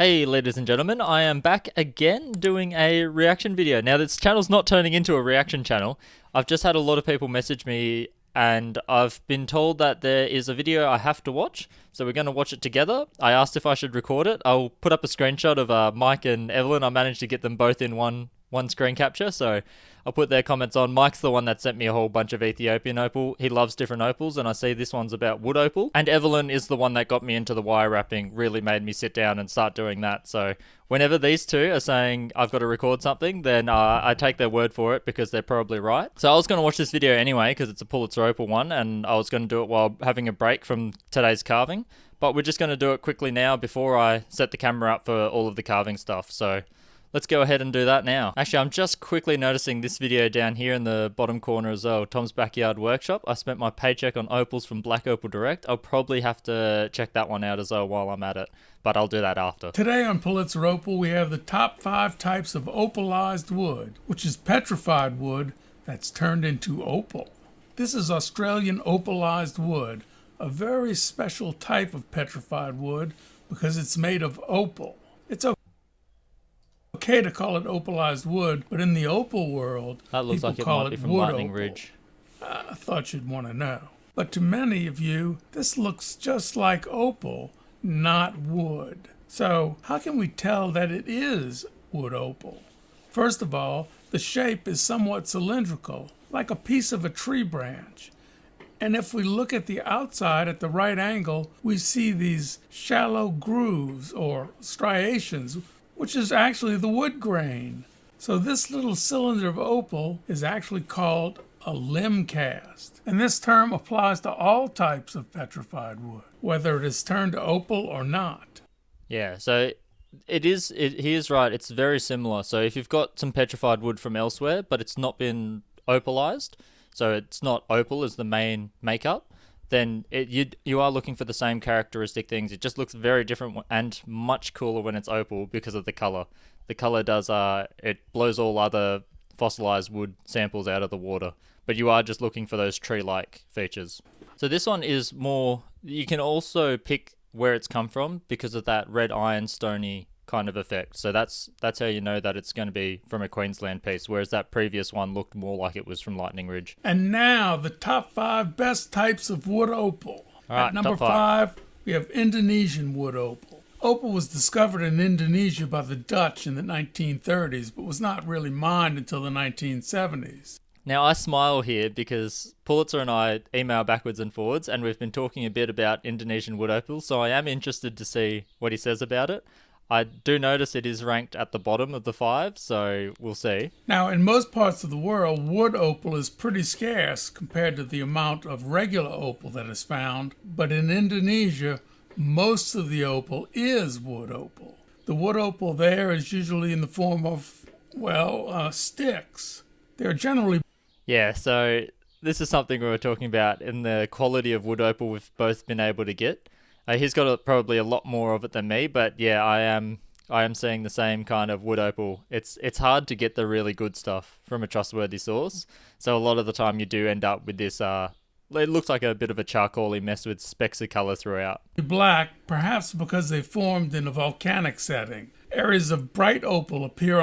Hey ladies and gentlemen, I am back again doing a reaction video. Now this channel's not turning into a reaction channel. I've just had a lot of people message me and I've been told that there is a video I have to watch, so we're going to watch it together. I asked if I should record it. I'll put up a screenshot of Mike and Evelyn. I managed to get them both in one screen capture, so I'll put their comments on. Mike's the one that sent me a whole bunch of Ethiopian opal. He loves different opals, and I see this one's about wood opal. And Evelyn is the one that got me into the wire wrapping, really made me sit down and start doing that. So whenever these two are saying I've got to record something, then I take their word for it because they're probably right. So I was going to watch this video anyway because it's a Pulitzer Opal one, and I was going to do it while having a break from today's carving. But we're just going to do it quickly now before I set the camera up for all of the carving stuff. So let's go ahead and do that now. Actually, I'm just quickly noticing this video down here in the bottom corner as well. Tom's Backyard Workshop. I spent my paycheck on opals from Black Opal Direct. I'll probably have to check that one out as well while I'm at it, but I'll do that after. Today on Pulitzer Opal, we have the top 5 types of opalized wood, which is petrified wood that's turned into opal. This is Australian opalized wood, a very special type of petrified wood because it's made of opal. It's okay to call it opalized wood, but in the opal world, that looks people like it call might be it from wood Lightning opal. Ridge. I thought you'd want to know. But to many of you, this looks just like opal, not wood. So how can we tell that it is wood opal? First of all, the shape is somewhat cylindrical, like a piece of a tree branch. And if we look at the outside at the right angle, we see these shallow grooves or striations, which is actually the wood grain. So this little cylinder of opal is actually called a limb cast. And this term applies to all types of petrified wood, whether it is turned to opal or not. Yeah, so he is right. It's very similar. So if you've got some petrified wood from elsewhere, but it's not been opalized, so it's not opal as the main makeup, then you are looking for the same characteristic things. It just looks very different and much cooler when it's opal because of the color. The color does it blows all other fossilized wood samples out of the water, but you are just looking for those tree-like features. So this one is more, you can also pick where it's come from because of that red ironstone kind of effect. So that's how you know that it's going to be from a Queensland piece, whereas that previous one looked more like it was from Lightning Ridge. And now the top 5 best types of wood opal. All right, at number top 5, we have Indonesian wood opal. Opal was discovered in Indonesia by the Dutch in the 1930s, but was not really mined until the 1970s. Now I smile here because Pulitzer and I email backwards and forwards, and we've been talking a bit about Indonesian wood opal, so I am interested to see what he says about it. I do notice it is ranked at the bottom of the 5, so we'll see. Now, in most parts of the world, wood opal is pretty scarce compared to the amount of regular opal that is found, but in Indonesia, most of the opal is wood opal. The wood opal there is usually in the form of, sticks. They're generally... Yeah, so this is something we were talking about in the quality of wood opal we've both been able to get. He's got probably a lot more of it than me, but yeah, I am seeing the same kind of wood opal. It's hard to get the really good stuff from a trustworthy source, so a lot of the time you do end up with this, it looks like a bit of a charcoaly mess with specks of colour throughout. Black, perhaps because they formed in a volcanic setting. Areas of bright opal appear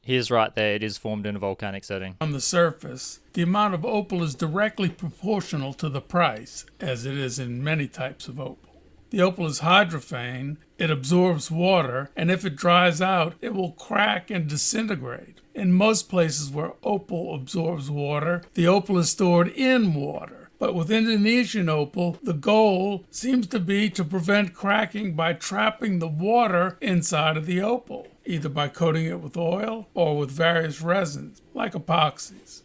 He is right there, it is formed in a volcanic setting. on the surface. The amount of opal is directly proportional to the price, as it is in many types of opal. The opal is hydrophane, it absorbs water, and if it dries out, it will crack and disintegrate. In most places where opal absorbs water, the opal is stored in water. But with Indonesian opal, the goal seems to be to prevent cracking by trapping the water inside of the opal, either by coating it with oil or with various resins, like epoxies.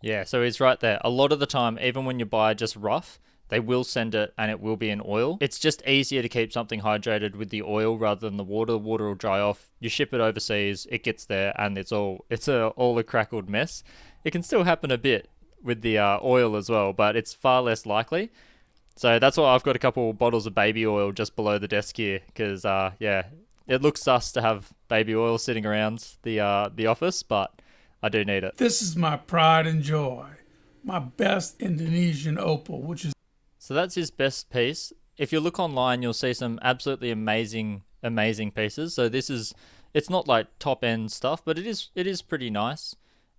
Yeah, so he's right there. A lot of the time, even when you buy just rough, they will send it and it will be in oil. It's just easier to keep something hydrated with the oil rather than the water. The water will dry off. You ship it overseas, it gets there, and it's all a crackled mess. It can still happen a bit with the oil as well, but it's far less likely. So that's why I've got a couple bottles of baby oil just below the desk here, because it looks sus to have baby oil sitting around the office, but I do need it. This is my pride and joy, my best Indonesian opal, which is So that's his best piece. If you look online, you'll see some absolutely amazing amazing pieces. So it's not like top end stuff, but it is pretty nice.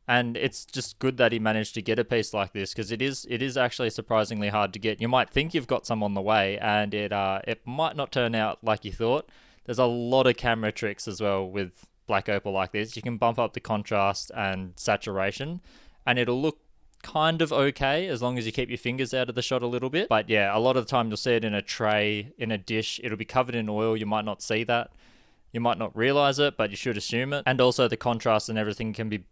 And it's just good that he managed to get a piece like this, because it is actually surprisingly hard to get. You might think you've got some on the way, and it might not turn out like you thought. There's a lot of camera tricks as well with black opal like this. You can bump up the contrast and saturation, and it'll look kind of okay as long as you keep your fingers out of the shot a little bit. But yeah, a lot of the time you'll see it in a tray, in a dish. It'll be covered in oil. You might not see that. You might not realize it, but you should assume it. And also the contrast and everything can be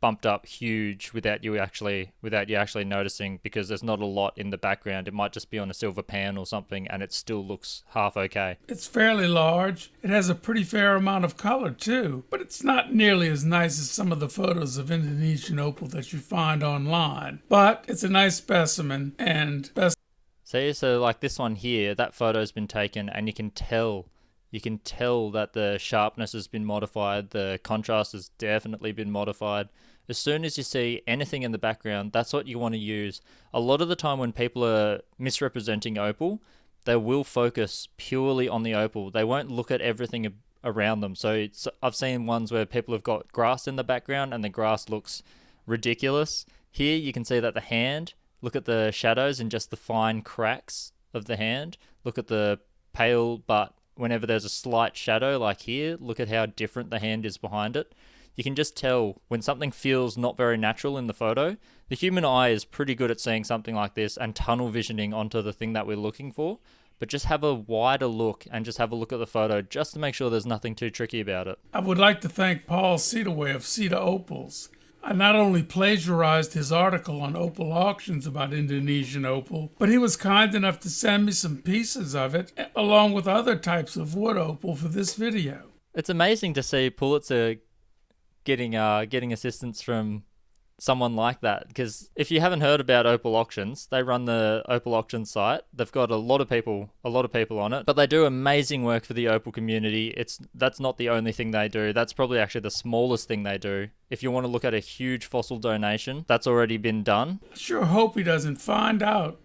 bumped up huge without you actually noticing, because there's not a lot in the background. It might just be on a silver pan or something, and it still looks half okay. It's fairly large. It has a pretty fair amount of color too, but it's not nearly as nice as some of the photos of Indonesian opal that you find online. But it's a nice specimen, and See, so like this one here, that photo's been taken, and you can tell that the sharpness has been modified, the contrast has definitely been modified. As soon as you see anything in the background, that's what you want to use. A lot of the time when people are misrepresenting opal, they will focus purely on the opal. They won't look at everything around them. So I've seen ones where people have got grass in the background and the grass looks ridiculous. Here you can see that the hand, look at the shadows and just the fine cracks of the hand. Look at the pale, but whenever there's a slight shadow like here, look at how different the hand is behind it. You can just tell when something feels not very natural in the photo. The human eye is pretty good at seeing something like this and tunnel visioning onto the thing that we're looking for. But just have a wider look and just have a look at the photo just to make sure there's nothing too tricky about it. I would like to thank Paul Cedarway of Cedar Opals. I not only plagiarized his article on opal auctions about Indonesian opal, but he was kind enough to send me some pieces of it, along with other types of wood opal for this video. It's amazing to see Pulitzer getting assistance from someone like that, because if you haven't heard about opal auctions, they run the opal auction site. They've got a lot of people on it, but they do amazing work for the opal community. That's not the only thing they do. That's probably actually the smallest thing they do. If you want to look at a huge fossil donation, that's already been done. I sure hope he doesn't find out,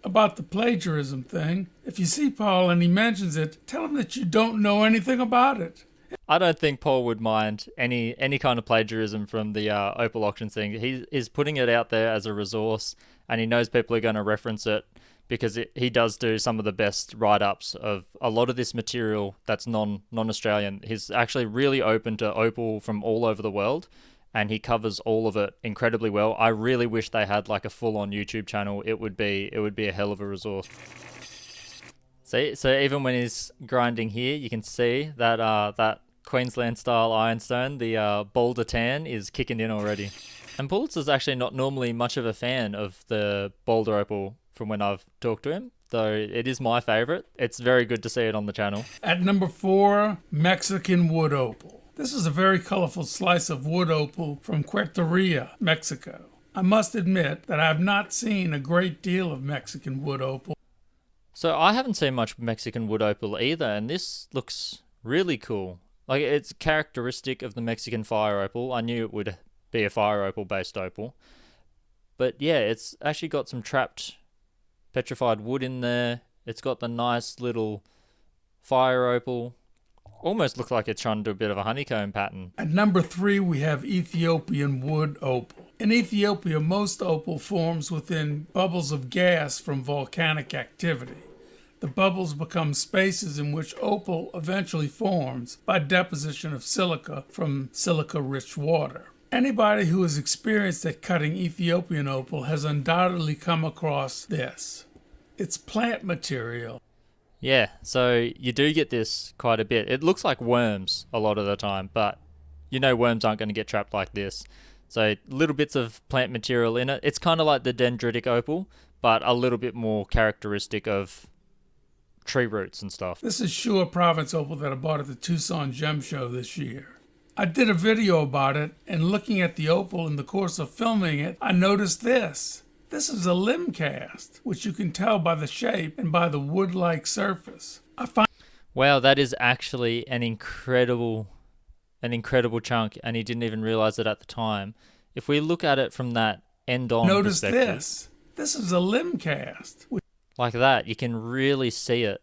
about the plagiarism thing. If you see Paul and he mentions it, tell him that you don't know anything about it. I don't think Paul would mind any kind of plagiarism from the opal auction thing. He is putting it out there as a resource, and he knows people are going to reference it, because he does do some of the best write-ups of a lot of this material that's non-Australian. He's actually really open to opal from all over the world, and he covers all of it incredibly well. I really wish they had like a full-on YouTube channel. It would be a hell of a resource. See, so even when he's grinding here, you can see that that Queensland-style ironstone, the boulder tan, is kicking in already. And Pulitzer's actually not normally much of a fan of the boulder opal from when I've talked to him, though it is my favourite. It's very good to see it on the channel. At number 4, Mexican wood opal. This is a very colorful slice of wood opal from Querétaro, Mexico. I must admit that I have not seen a great deal of Mexican wood opal. So I haven't seen much Mexican wood opal either, and this looks really cool. Like, it's characteristic of the Mexican fire opal. I knew it would be a fire opal based opal. But yeah, it's actually got some trapped petrified wood in there. It's got the nice little fire opal. Almost looks like it's trying to do a bit of a honeycomb pattern. At number 3, we have Ethiopian wood opal. In Ethiopia, most opal forms within bubbles of gas from volcanic activity. The bubbles become spaces in which opal eventually forms by deposition of silica from silica-rich water. Anybody who is experienced at cutting Ethiopian opal has undoubtedly come across this. It's plant material. Yeah, so you do get this quite a bit. It looks like worms a lot of the time, but you know worms aren't going to get trapped like this. So little bits of plant material in it. It's kind of like the dendritic opal, but a little bit more characteristic of tree roots and stuff. This is Shure Province opal that I bought at the Tucson Gem Show this year. I did a video about it, and looking at the opal in the course of filming it, I noticed this. This is a limb cast, which you can tell by the shape and by the wood-like surface. Wow, that is actually an incredible chunk, and he didn't even realize it at the time. If we look at it from that end-on Notice perspective, this. This is a limb cast. like that, you can really see it.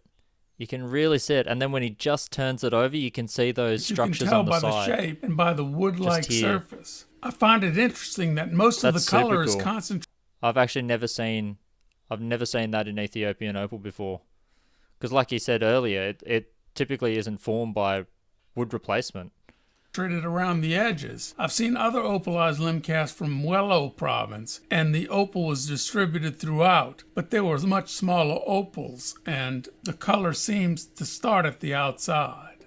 You can really see it, and then when he just turns it over, you can see those You can structures tell on the by side. the shape and by the wood-like here. surface. I find it interesting that most of That's the color super is cool. concentrated. I've never seen that in Ethiopian opal before. Because like you said earlier, it typically isn't formed by wood replacement. Around the edges. I've seen other opalized limb casts from Wello province, and the opal was distributed throughout, but they were much smaller opals, and the color seems to start at the outside.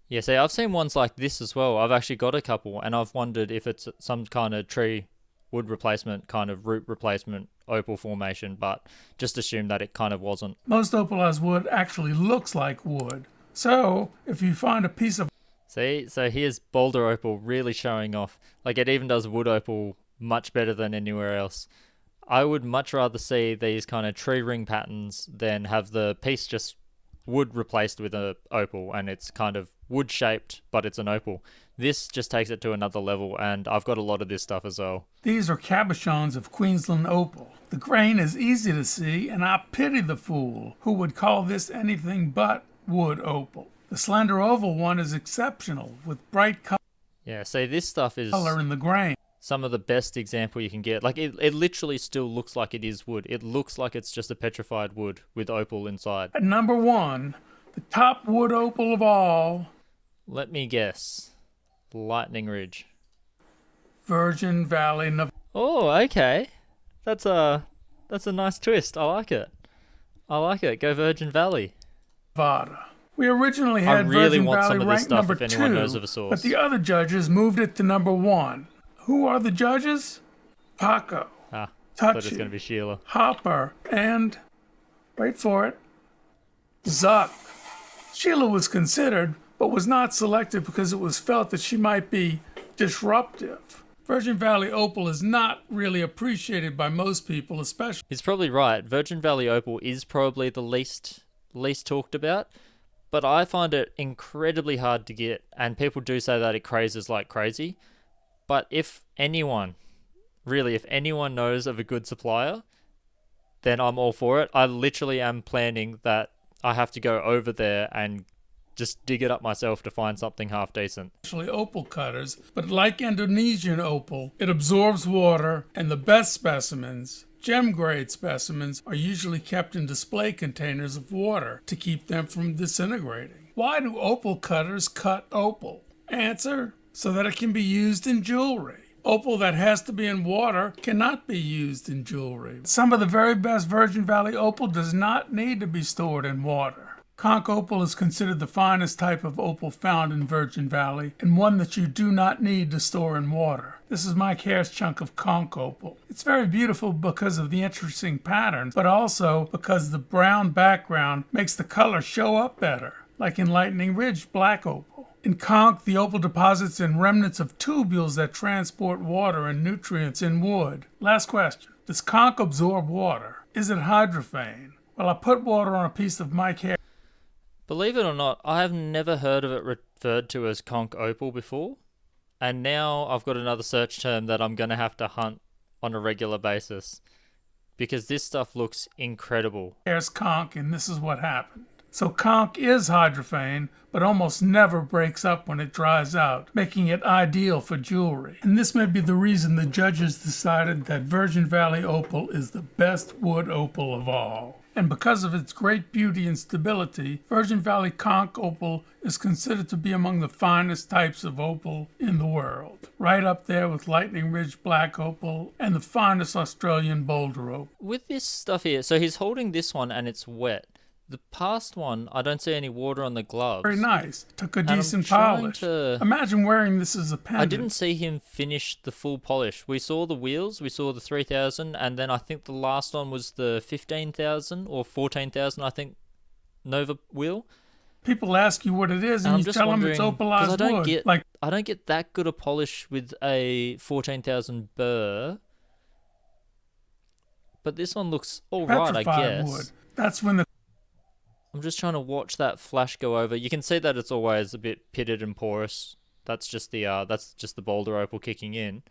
Yeah, see, I've seen ones like this as well. I've actually got a couple, and I've wondered if it's some kind of tree wood replacement, kind of root replacement opal formation, but just assume that it kind of wasn't. Most opalized wood actually looks like wood. So, if you find a piece of See, so here's boulder opal really showing off. Like it even does wood opal much better than anywhere else. I would much rather see these kind of tree ring patterns than have the piece just wood replaced with a opal and it's kind of wood shaped, but it's an opal. This just takes it to another level, and I've got a lot of this stuff as well. These are cabochons of Queensland opal. The grain is easy to see, and I pity the fool who would call this anything but wood opal. The slender oval one is exceptional, with bright Yeah, see, this stuff is color in the grain. some of the best example you can get. Like, it literally still looks like it is wood. It looks like it's just a petrified wood with opal inside. At number 1, the top wood opal of all. Let me guess. Lightning Ridge. Virgin Valley, Oh, okay. That's a nice twist. I like it. Go Virgin Valley. Nevada. We originally I had really Virgin want Valley some of this ranked stuff number if anyone 2, knows of a source. but the other judges moved it to number 1. Who are the judges? Paco, I thought it was Touchy, going to be Sheila. Hopper, and, wait for it, Zuck. Sheila was considered, but was not selected because it was felt that she might be disruptive. Virgin Valley opal is not really appreciated by most people, especially. He's probably right. Virgin Valley opal is probably the least talked about, but I find it incredibly hard to get, and people do say that it crazes like crazy. But if anyone knows of a good supplier, then I'm all for it. I literally am planning that I have to go over there and just dig it up myself to find something half decent. Actually opal cutters, but like Indonesian opal, it absorbs water, and the best specimens, gem grade specimens, are usually kept in display containers of water to keep them from disintegrating. Why do opal cutters cut opal? Answer: so that it can be used in jewelry. Opal that has to be in water cannot be used in jewelry. Some of the very best Virgin Valley opal does not need to be stored in water. Conk opal is considered the finest type of opal found in Virgin Valley, and one that you do not need to store in water. This is Mike Hare's chunk of Conk opal. It's very beautiful because of the interesting patterns, but also because the brown background makes the color show up better, like in Lightning Ridge black opal. In Conk, the opal deposits in remnants of tubules that transport water and nutrients in wood. Last question. Does Conk absorb water? Is it hydrophane? Well, I put water on a piece of Mike Hare. Believe it or not, I have never heard of it referred to as Conk opal before, and now I've got another search term that I'm going to have to hunt on a regular basis, because this stuff looks incredible. Here's Conk, and this is what happened. So Conk is hydrophane, but almost never breaks up when it dries out, making it ideal for jewelry. And this may be the reason the judges decided that Virgin Valley opal is the best wood opal of all. And because of its great beauty and stability, Virgin Valley Conk opal is considered to be among the finest types of opal in the world, right up there with Lightning Ridge black opal and the finest Australian boulder opal. With this stuff here, so he's holding this one and it's wet. The past one, I don't see any water on the gloves. Very nice. Took a And decent polish. to- Imagine wearing this as a pendant. I didn't see him finish the full polish. We saw the wheels, we saw the 3,000, and then I think the last one was the 15,000 or 14,000, I think, Nova wheel. People ask you what it is, and I'm you just tell them it's wondering, 'cause opalized wood. I don't get that good a polish with a 14,000 burr. But this one looks all right, I petrified guess. wood. That's when the I'm just trying to watch that flash go over. You can see that it's always a bit pitted and porous. That's just the boulder opal kicking in.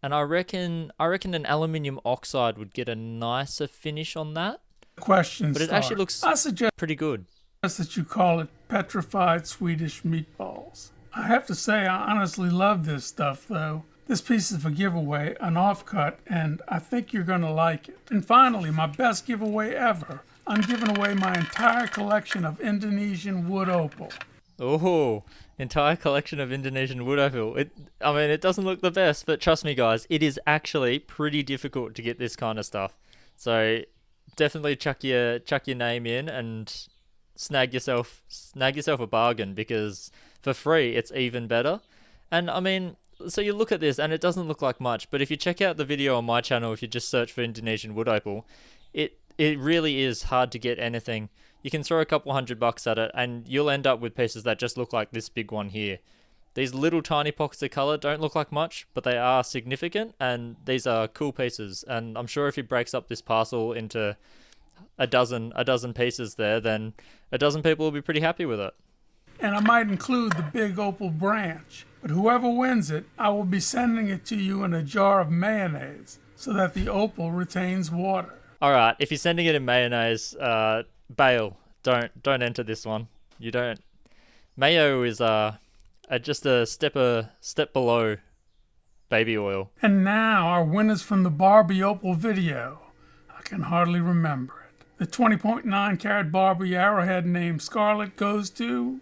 And I reckon an aluminium oxide would get a nicer finish on that. question But it starts. actually looks I suggest pretty good. that you call it petrified Swedish meatballs. I have to say I honestly love this stuff though. This piece is a giveaway, an offcut, and I think you're going to like it. And finally, my best giveaway ever. I'm giving away my entire collection of Indonesian wood opal. Oh, entire collection of Indonesian wood opal. I mean, it doesn't look the best, but trust me, guys, it is actually pretty difficult to get this kind of stuff. So definitely chuck your name in and snag yourself a bargain, because for free it's even better. And I mean, so you look at this and it doesn't look like much, but if you check out the video on my channel, if you just search for Indonesian wood opal, it really is hard to get anything. You can throw a couple $100 at it and you'll end up with pieces that just look like this big one here. These little tiny pockets of color don't look like much, but they are significant, and these are cool pieces. And I'm sure if he breaks up this parcel into a dozen pieces there, then a dozen people will be pretty happy with it. And I might include the big opal branch. But whoever wins it, I will be sending it to you in a jar of mayonnaise so that the opal retains water. Alright, if you're sending it in mayonnaise, bail. Don't enter this one. You don't. Mayo is just a step below baby oil. And now our winners from the Barbie opal video. I can hardly remember it. The 20.9 carat Barbie arrowhead named Scarlet goes to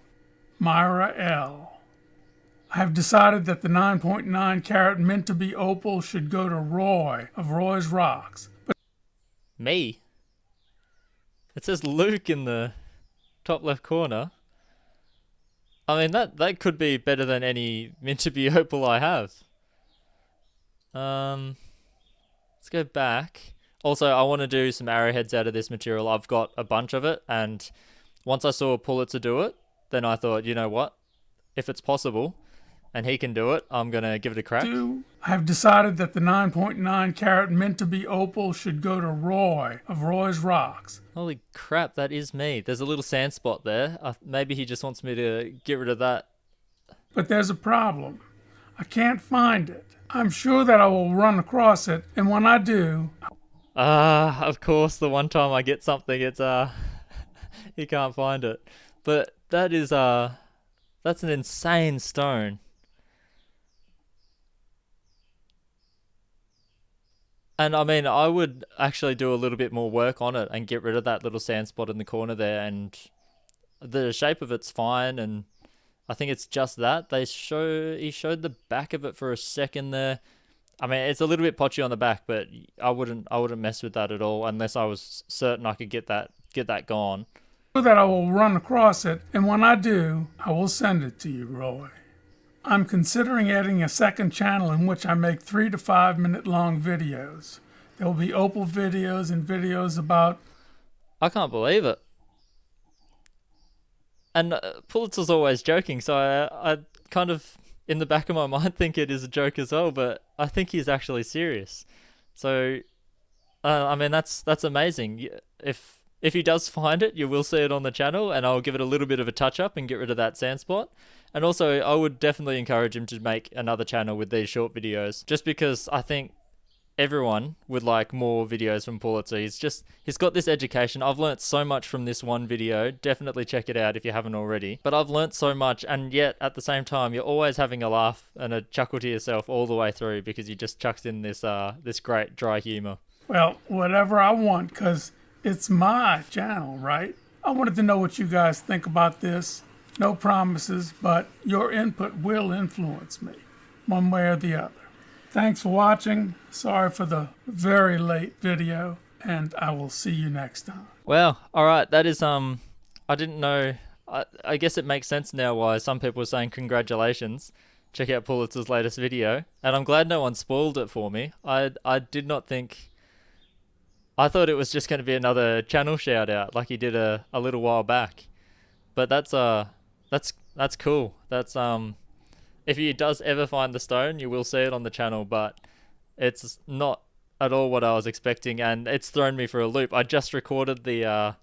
Myra L. I have decided that the 9.9 carat meant to be opal should go to Roy of Roy's Rocks. But me? It says Luke in the top left corner. I mean, that could be better than any meant to be opal I have. Let's go back. Also, I want to do some arrowheads out of this material. I've got a bunch of it, and once I saw Pulitzer do it, then I thought, you know what? If it's possible, and he can do it, I'm going to give it a crack. I have decided that the 9.9 carat meant to be opal should go to Roy of Roy's Rocks. Holy crap, that is me. There's a little sand spot there. Maybe he just wants me to get rid of that. But there's a problem. I can't find it. I'm sure that I will run across it, and when I do... of course, the one time I get something, it's, you can't find it. But that is, that's an insane stone. And I mean, I would actually do a little bit more work on it and get rid of that little sand spot in the corner there, and the shape of it's fine, and I think it's just that. He showed the back of it for a second there. I mean, it's a little bit potchy on the back, but I wouldn't mess with that at all unless I was certain I could get that gone. That I will run across it, and when I do, I will send it to you, Roy. I'm considering adding a second channel in which I make 3 to 5 minute long videos. There will be opal videos and videos about... I can't believe it. And Pulitzer's always joking, so I kind of, in the back of my mind, think it is a joke as well, but I think he's actually serious. So, I mean, that's amazing. If he does find it, you will see it on the channel, and I'll give it a little bit of a touch-up and get rid of that sand spot. And also, I would definitely encourage him to make another channel with these short videos, just because I think everyone would like more videos from Pulitzer. He's got this education. I've learnt so much from this one video. Definitely check it out if you haven't already. But I've learnt so much, and yet at the same time, you're always having a laugh and a chuckle to yourself all the way through, because he just chucks in this great dry humor. Well, whatever I want, because it's my channel, right? I wanted to know what you guys think about this. No promises, but your input will influence me, one way or the other. Thanks for watching. Sorry for the very late video, and I will see you next time. Well, alright, that is, I didn't know, I guess it makes sense now why some people are saying congratulations. Check out Pulitzer's latest video, and I'm glad no one spoiled it for me. I did not think... I thought it was just going to be another channel shout out like he did a little while back. But that's cool. That's if he does ever find the stone, you will see it on the channel, but it's not at all what I was expecting, and it's thrown me for a loop. I just recorded the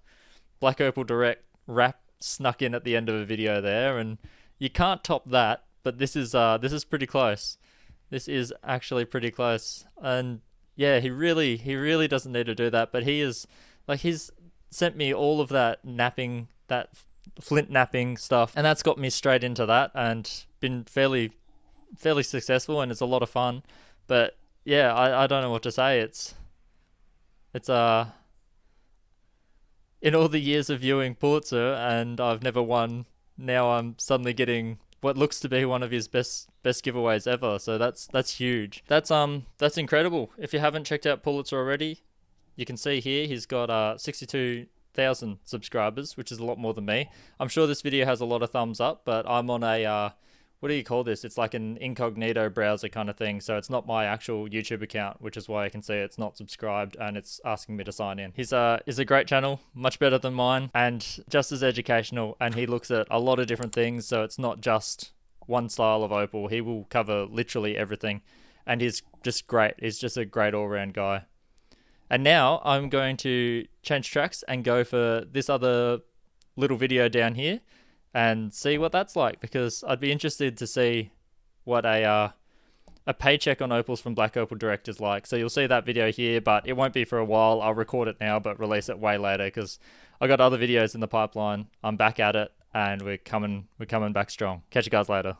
Black Opal Direct rap snuck in at the end of a video there, and you can't top that, but this is pretty close. This is actually pretty close. And yeah, he really doesn't need to do that, but he's sent me all of that napping, that flint knapping stuff, and that's got me straight into that and been fairly successful, and it's a lot of fun. But yeah, I don't know what to say. It's in all the years of viewing Pulitzer, and I've never won. Now I'm suddenly getting what looks to be one of his best giveaways ever. So that's huge. That's incredible. If you haven't checked out Pulitzer already, you can see here he's got 62,000 subscribers, which is a lot more than me. I'm sure this video has a lot of thumbs up, but I'm on a what do you call this? It's like an incognito browser kind of thing. So it's not my actual YouTube account, which is why I can see it's not subscribed and it's asking me to sign in. His is a great channel, much better than mine, and just as educational. And he looks at a lot of different things. So it's not just one style of opal. He will cover literally everything. And he's just great. He's just a great all-round guy. And now I'm going to change tracks and go for this other little video down here and see what that's like, because I'd be interested to see what a paycheck on opals from Black Opal Direct is like. So you'll see that video here, but it won't be for a while. I'll record it now, but release it way later because I got other videos in the pipeline. I'm back at it, and we're coming back strong. Catch you guys later.